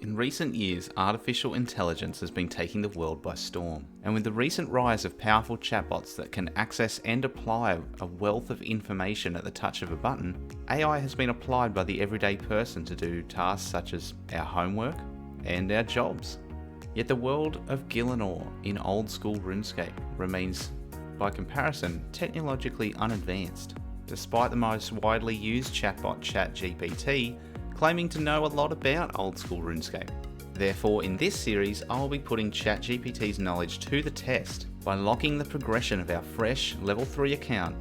In recent years, artificial intelligence has been taking the world by storm. And with the recent rise of powerful chatbots that can access and apply a wealth of information at the touch of a button, AI has been applied by the everyday person to do tasks such as our homework and our jobs. Yet the world of Gielinor in old school Runescape remains, by comparison, technologically unadvanced, despite the most widely used chatbot ChatGPT claiming to know a lot about old school RuneScape. Therefore, in this series, I'll be putting ChatGPT's knowledge to the test by locking the progression of our fresh level 3 account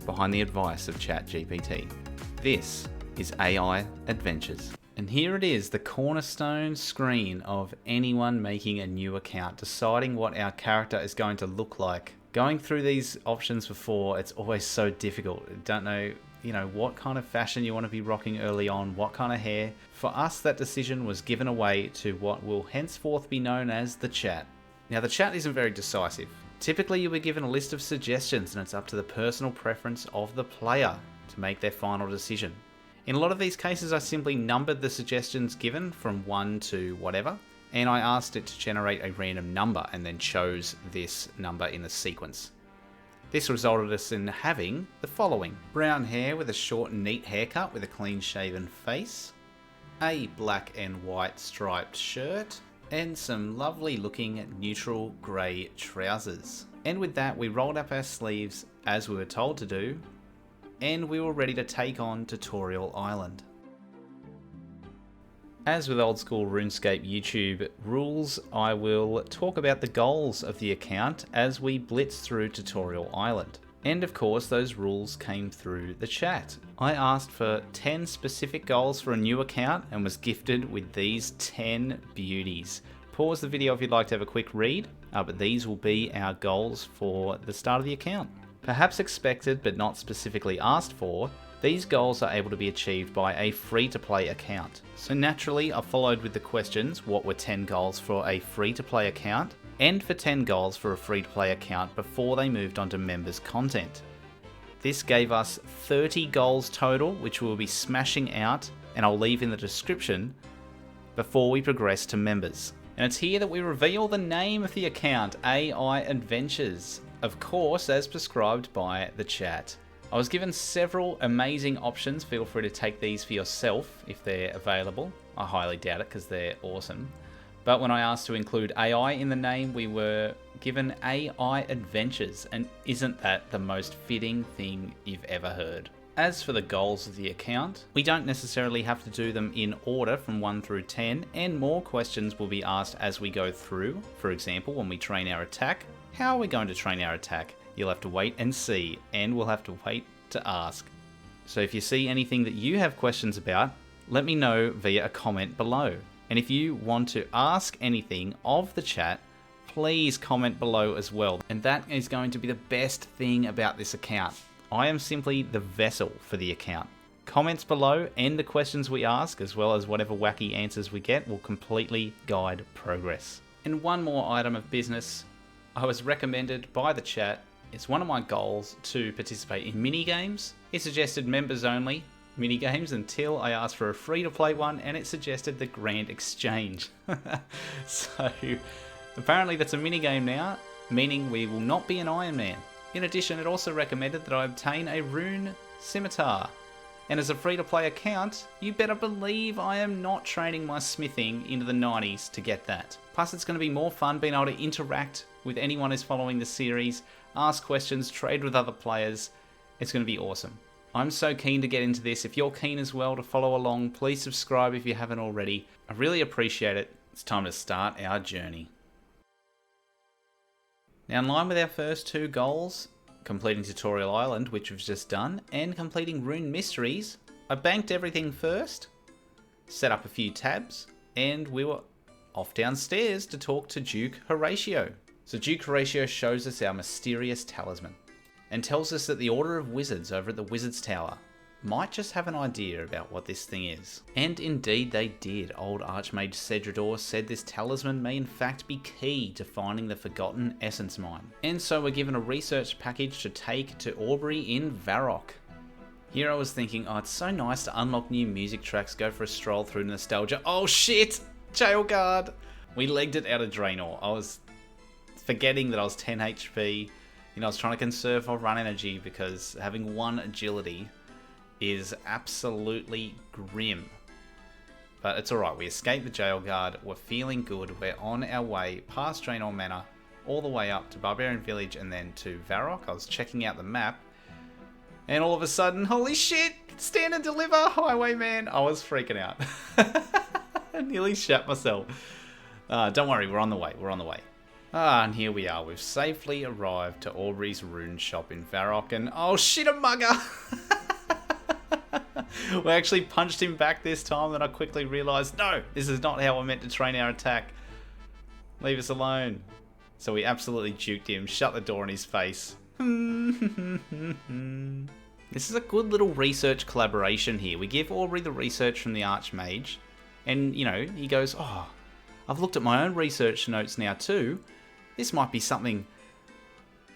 behind the advice of ChatGPT. This is AI Adventures. And here it is, the cornerstone screen of anyone making a new account, deciding what our character is going to look like. Going through these options before, it's always so difficult. I don't know, what kind of fashion you want to be rocking early on, what kind of hair. For us, that decision was given away to what will henceforth be known as the chat. Now, the chat isn't very decisive. Typically, you'll be given a list of suggestions and it's up to the personal preference of the player to make their final decision. In a lot of these cases, I simply numbered the suggestions given from 1 to whatever, and I asked it to generate a random number and then chose this number in the sequence. This resulted us in having the following: brown hair with a short and neat haircut with a clean shaven face, a black and white striped shirt, and some lovely looking neutral grey trousers. And with that, we rolled up our sleeves as we were told to do, and we were ready to take on Tutorial Island. As with old school RuneScape YouTube rules, I will talk about the goals of the account as we blitz through Tutorial Island. And of course, those rules came through the chat. I asked for 10 specific goals for a new account and was gifted with these 10 beauties. Pause the video if you'd like to have a quick read, but these will be our goals for the start of the account. Perhaps expected but not specifically asked for, these goals are able to be achieved by a free-to-play account. So naturally, I followed with the questions: what were 10 goals for a free-to-play account, and for 10 goals for a free-to-play account before they moved on to members content. This gave us 30 goals total, which we'll be smashing out, and I'll leave in the description before we progress to members. And it's here that we reveal the name of the account, AI Adventures, of course as prescribed by the chat. I was given several amazing options. Feel free to take these for yourself if they're available. I highly doubt it because they're awesome. But when I asked to include AI in the name, we were given AI Adventures, and isn't that the most fitting thing you've ever heard? As for the goals of the account, we don't necessarily have to do them in order from 1 through 10, and more questions will be asked as we go through. For example, when we train our attack, how are we going to train our attack? You'll have to wait and see, and we'll have to wait to ask. So if you see anything that you have questions about, let me know via a comment below. And if you want to ask anything of the chat, please comment below as well. And that is going to be the best thing about this account. I am simply the vessel for the account. Comments below and the questions we ask, as well as whatever wacky answers we get, will completely guide progress. And one more item of business. I was recommended by the chat. It's one of my goals to participate in mini-games. It suggested members only mini-games until I asked for a free-to-play one, and it suggested the Grand Exchange. So apparently that's a mini-game now, meaning we will not be an Iron Man. In addition, it also recommended that I obtain a Rune scimitar. And as a free-to-play account, you better believe I am not training my smithing into the 90s to get that. Plus, it's going to be more fun being able to interact with anyone who's following the series, ask questions, trade with other players. It's going to be awesome. I'm so keen to get into this. If you're keen as well to follow along, please subscribe if you haven't already. I really appreciate it. It's time to start our journey. Now, in line with our first 2 goals, completing Tutorial Island, which we've just done, and completing Rune Mysteries, I banked everything first, set up a few tabs, and we were off downstairs to talk to Duke Horatio. So Duke Horatio shows us our mysterious talisman and tells us that the Order of Wizards over at the Wizard's Tower might just have an idea about what this thing is. And indeed they did. Old Archmage Cedrador said this talisman may in fact be key to finding the Forgotten Essence Mine. And so we're given a research package to take to Aubrey in Varrock. Here I was thinking, oh, it's so nice to unlock new music tracks, go for a stroll through nostalgia. Oh shit! Jail guard. We legged it out of Draenor. I was forgetting that I was 10 HP. You know, I was trying to conserve my run energy because having 1 agility is absolutely grim. But it's alright, we escaped the jail guard, we're feeling good, we're on our way past Draenor Manor, all the way up to Barbarian Village and then to Varrock. I was checking out the map, and all of a sudden, holy shit, stand and deliver, highwayman. I was freaking out. I nearly shat myself. Don't worry, we're on the way, and here we are, we've safely arrived to Aubrey's rune shop in Varrock, and oh shit, a mugger! We actually punched him back this time, and I quickly realised, no, this is not how I meant to train our attack. Leave us alone. So we absolutely juked him, shut the door in his face. This is a good little research collaboration here. We give Aubrey the research from the Archmage, and, you know, he goes, oh, I've looked at my own research notes now too. This might be something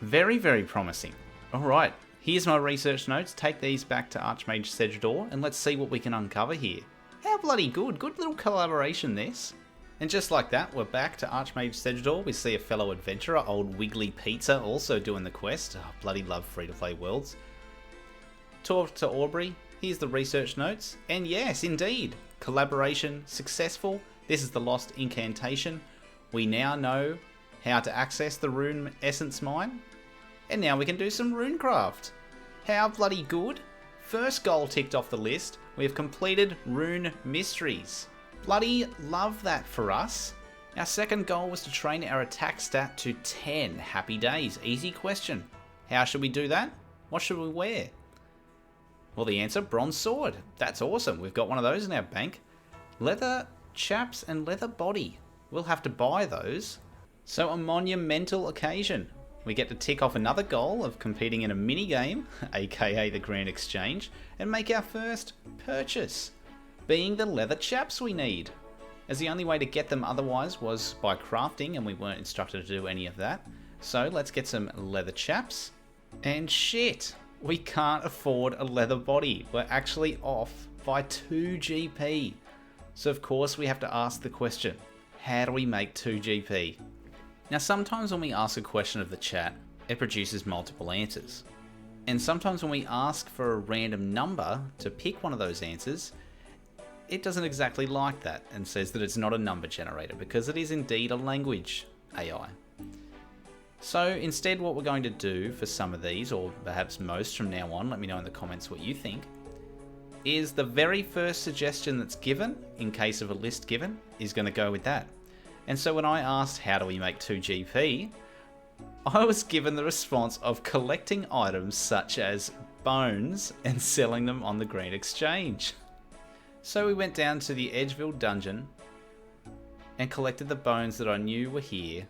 very, very promising. Alright. Here's my research notes, take these back to Archmage Sedrador, and let's see what we can uncover here. How bloody good, good little collaboration this. And just like that, we're back to Archmage Sedrador. We see a fellow adventurer, old Wiggly Pizza, also doing the quest. Oh, bloody love free-to-play worlds. Talk to Aubrey, here's the research notes, and yes, indeed, collaboration successful. This is the lost incantation. We now know how to access the rune essence mine, and now we can do some runecraft. How bloody good. First goal ticked off the list. We have completed Rune Mysteries. Bloody love that for us. Our second goal was to train our attack stat to 10. Happy days. Easy question. How should we do that? What should we wear? Well, the answer, bronze sword. That's awesome. We've got one of those in our bank. Leather chaps and leather body. We'll have to buy those. So a monumental occasion. We get to tick off another goal of competing in a mini-game, aka the Grand Exchange, and make our first purchase, being the leather chaps we need. As the only way to get them otherwise was by crafting, and we weren't instructed to do any of that. So let's get some leather chaps. And shit, we can't afford a leather body. We're actually off by 2 GP. So of course we have to ask the question, how do we make 2 GP? Now sometimes when we ask a question of the chat, it produces multiple answers. And sometimes when we ask for a random number to pick one of those answers, it doesn't exactly like that and says that it's not a number generator because it is indeed a language AI. So instead what we're going to do for some of these, or perhaps most from now on, let me know in the comments what you think, is the very first suggestion that's given, in case of a list given, is going to go with that. And so when I asked how do we make 2 GP, I was given the response of collecting items such as bones and selling them on the Grand Exchange. So we went down to the Edgeville dungeon and collected the bones that I knew were here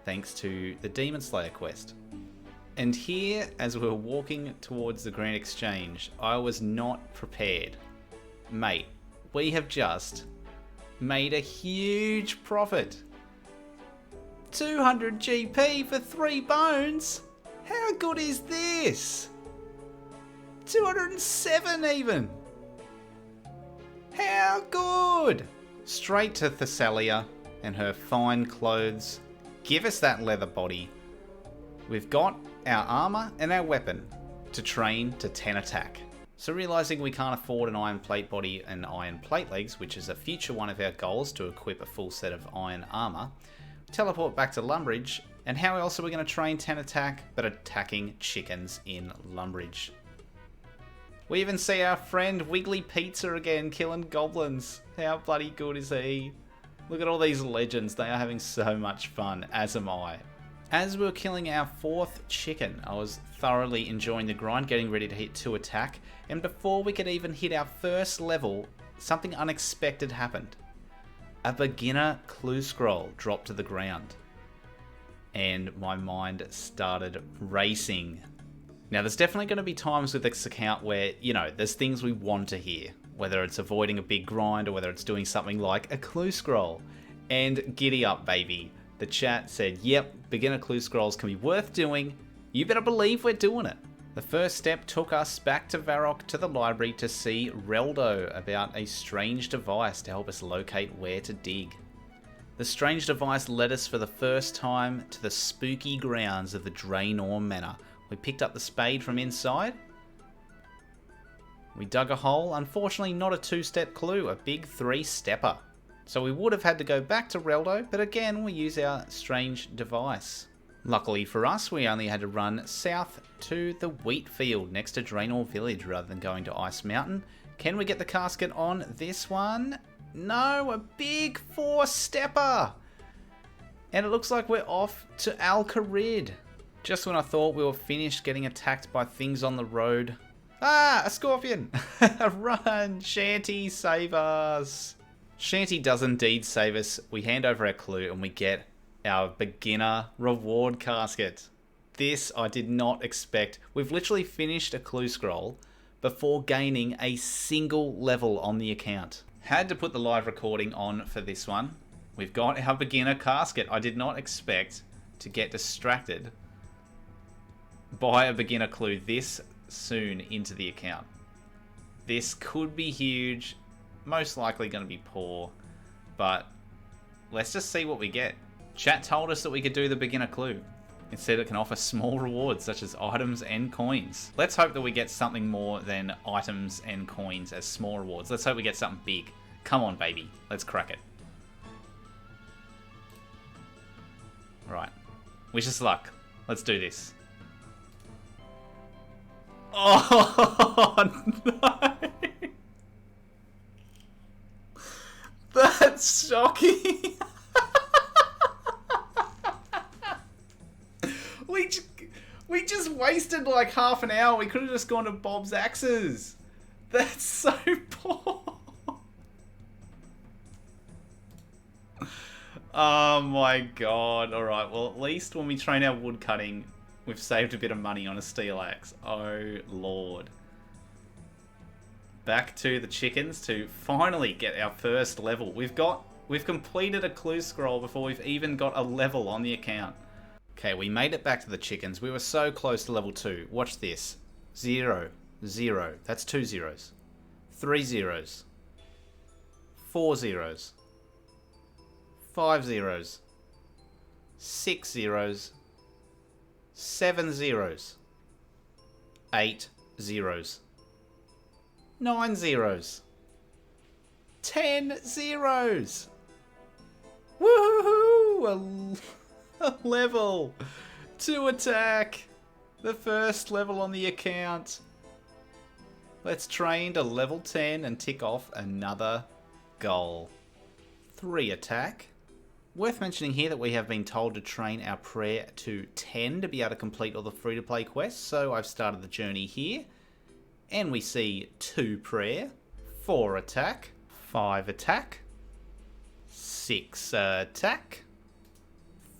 thanks to the Demon Slayer quest. And here, as we were walking towards the Grand Exchange, I was not prepared. Mate, we have just made a huge profit. 200 GP for 3 bones? How good is this? 207 even. How good? Straight to Thessalia and her fine clothes. Give us that leather body. We've got our armor and our weapon to train to 10 attack. So realizing we can't afford an iron plate body and iron plate legs, which is a future one of our goals to equip a full set of iron armor, teleport back to Lumbridge, and how else are we going to train 10 attack but attacking chickens in Lumbridge? We even see our friend Wiggly Pizza again killing goblins. How bloody good is he? Look at all these legends, they are having so much fun, as am I. As we were killing our 4th chicken, I was thoroughly enjoying the grind, getting ready to hit 2 attack, and before we could even hit our first level, something unexpected happened. A beginner clue scroll dropped to the ground, and my mind started racing. Now there's definitely going to be times with this account where, you know, there's things we want to hear, whether it's avoiding a big grind or whether it's doing something like a clue scroll. And giddy up, baby. The chat said, yep, beginner clue scrolls can be worth doing. You better believe we're doing it. The first step took us back to Varrock to the library to see Reldo about a strange device to help us locate where to dig. The strange device led us for the first time to the spooky grounds of the Draenor Manor. We picked up the spade from inside. We dug a hole, unfortunately not a 2-step clue, a big 3-stepper. So we would have had to go back to Reldo, but again we use our strange device. Luckily for us, we only had to run south to the wheat field next to Draenor Village rather than going to Ice Mountain. Can we get the casket on this one? No, a big 4-stepper! And it looks like we're off to Al-Kharid. Just when I thought we were finished getting attacked by things on the road. Ah, a scorpion! Run, Shanty, save us! Shanty does indeed save us. We hand over our clue and we get our beginner reward casket. This I did not expect. We've literally finished a clue scroll before gaining a single level on the account. Had to put the live recording on for this one. We've got our beginner casket. I did not expect to get distracted by a beginner clue this soon into the account. This could be huge, most likely going to be poor, but let's just see what we get. Chat told us that we could do the beginner clue. It said it can offer small rewards such as items and coins. Let's hope that we get something more than items and coins as small rewards. Let's hope we get something big. Come on, baby. Let's crack it. Right. Wish us luck. Let's do this. Oh, no. That's shocking. We just wasted like half an hour. We could have just gone to Bob's Axes. That's so poor. Oh my god. Alright, well at least when we train our woodcutting, we've saved a bit of money on a steel axe. Oh lord. Back to the chickens to finally get our first level. We've completed a clue scroll before we've even got a level on the account. Okay, we made it back to the chickens. We were so close to level 2. Watch this. 0, 0. That's 2 zeros. 3 zeros. 4 zeros. 5 zeros. 6 zeros. 7 zeros. 8 zeros. 9 zeros. 10 zeros. Woohoo! A level! 2 attack! The first level on the account. Let's train to level 10 and tick off another goal. 3 attack. Worth mentioning here that we have been told to train our prayer to 10 to be able to complete all the free-to-play quests, so I've started the journey here. And we see 2 prayer, 4 attack, 5 attack, 6 attack,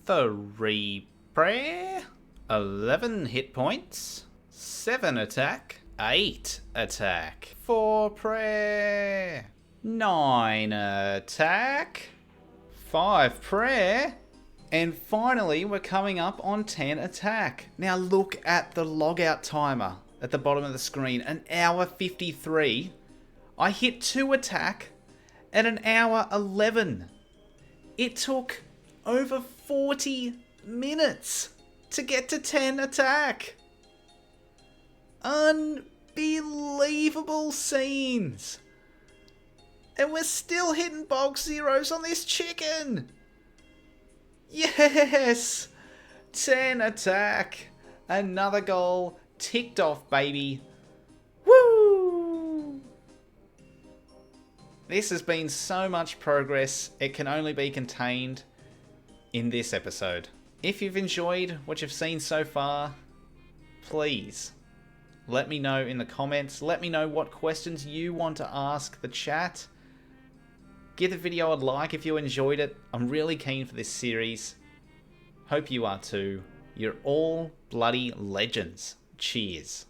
3 prayer, 11 hit points, 7 attack, 8 attack, 4 prayer, 9 attack, 5 prayer, and finally we're coming up on 10 attack. Now look at the logout timer at the bottom of the screen, 1 hour 53. I hit 2 attack at 1 hour 11. It took over 40 minutes to get to 10 attack. Unbelievable scenes. And we're still hitting bulk zeros on this chicken. Yes! 10 attack. Another goal ticked off, baby. Woo! This has been so much progress. It can only be contained in this episode. If you've enjoyed what you've seen so far, please let me know in the comments. Let me know what questions you want to ask the chat. Give the video a like if you enjoyed it. I'm really keen for this series. Hope you are too. You're all bloody legends. Cheers.